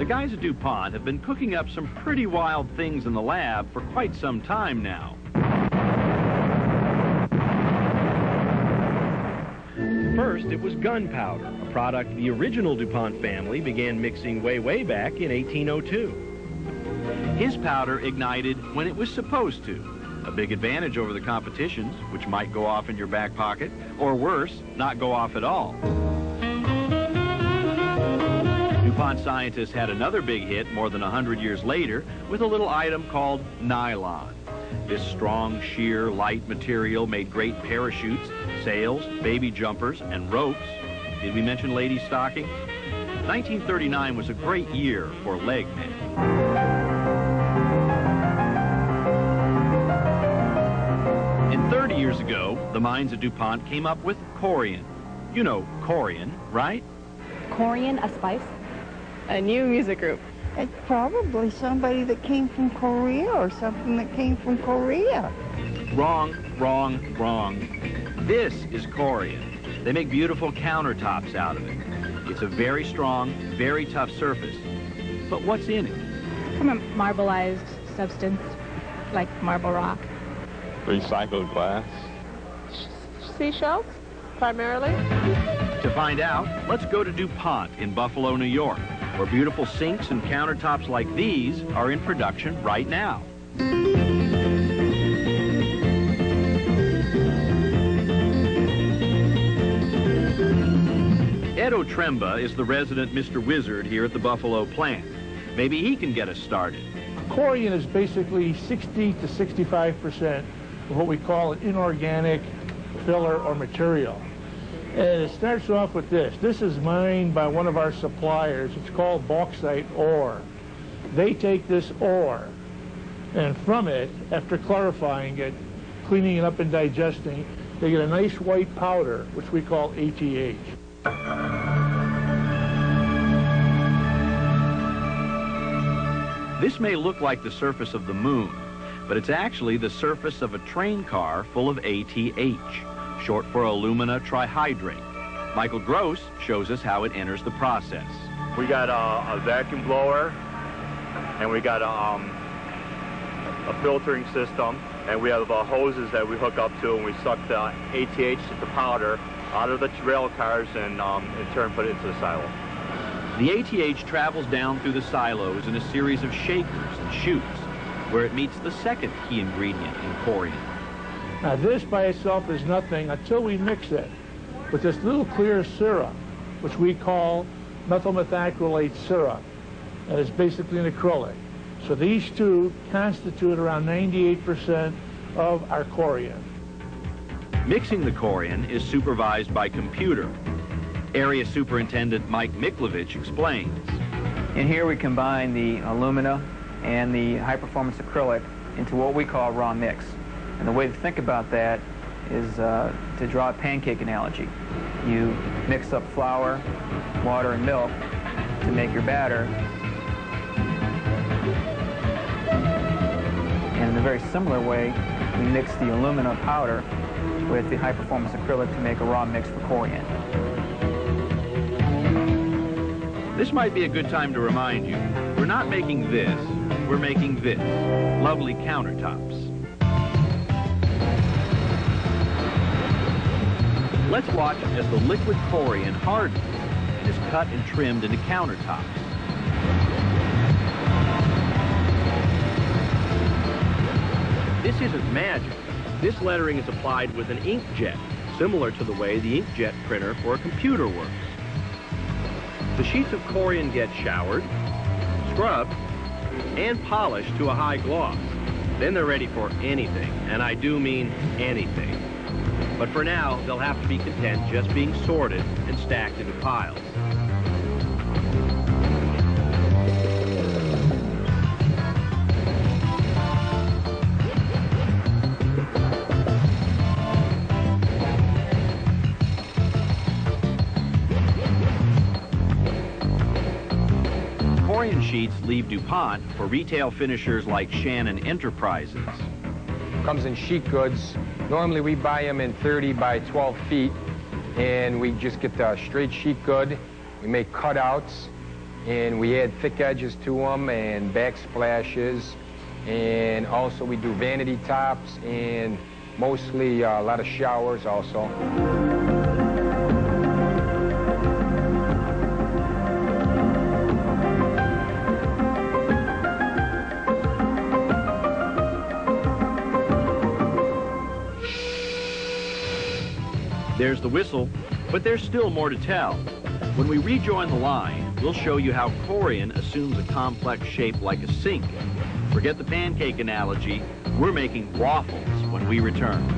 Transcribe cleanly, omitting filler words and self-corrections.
guys at DuPont have been cooking up some pretty wild things in the lab for quite some time now. First, it was gunpowder, a product the original DuPont family began mixing way back in 1802. His powder ignited when it was supposed to, a big advantage over the competition's, which might go off in your back pocket, or worse, not go off at all. DuPont scientists had another big hit more than 100 years later with a little item called nylon. This strong, sheer, light material made great parachutes, sails, baby jumpers, and ropes. Did we mention ladies' stockings? 1939 was a great year for leg men. And 30 years ago, the minds at DuPont came up with Corian. You know Corian, right? Corian, a spice? A new music group. It's probably somebody that came from Korea or something that came from Korea. Wrong, wrong, wrong. This is Corian. They make beautiful countertops out of it. It's a very strong, very tough surface. But what's in it? From a marbleized substance, like marble rock. Recycled glass. Seashells, primarily. To find out, let's go to DuPont in Buffalo, New York, where beautiful sinks and countertops like these are in production right now. Ed Otremba is the resident Mr. Wizard here at the Buffalo plant. Maybe he can get us started. Corian is basically 60 to 65% of what we call an inorganic filler or material. And it starts off with this. This is mined by one of our suppliers. It's called bauxite ore. They take this ore, and from it, after clarifying it, cleaning it up and digesting, they get a nice white powder, which we call ATH. This may look like the surface of the moon, but it's actually the surface of a train car full of ATH, short for alumina trihydrate. Michael Gross shows us how it enters the process. We got a vacuum blower, and we got a filtering system, and we have hoses that we hook up to, and we suck the ATH, the powder, out of the rail cars and in turn put it into the silo. The ATH travels down through the silos in a series of shakers and chutes, where it meets the second key ingredient in Corian. Now this by itself is nothing until we mix it with this little clear syrup, which we call methyl methacrylate syrup. That is basically an acrylic. So these two constitute around 98% of our Corian. Mixing the Corian is supervised by computer. Area Superintendent Mike Miklovich explains. In here we combine the alumina and the high-performance acrylic into what we call raw mix. And the way to think about that is to draw a pancake analogy. You mix up flour, water, and milk to make your batter. And in a very similar way, we mix the alumina powder with the high-performance acrylic to make a raw mix for Corian. This might be a good time to remind you, we're not making this, we're making this. Lovely countertops. Let's watch as the liquid Corian hardens and is cut and trimmed into countertops. This isn't magic. This lettering is applied with an inkjet, similar to the way the inkjet printer for a computer works. The sheets of Corian get showered, scrubbed, and polished to a high gloss. Then they're ready for anything, and I do mean anything. But for now, they'll have to be content just being sorted and stacked into piles. Corian sheets leave DuPont for retail finishers like Shannon Enterprises. Comes in sheet goods. Normally we buy them in 30 by 12 feet, and we just get the straight sheet good. We make cutouts, and we add thick edges to them and backsplashes, and also we do vanity tops and mostly a lot of showers also. There's the whistle, but there's still more to tell. When we rejoin the line, we'll show you how Corian assumes a complex shape like a sink. Forget the pancake analogy, we're making waffles when we return.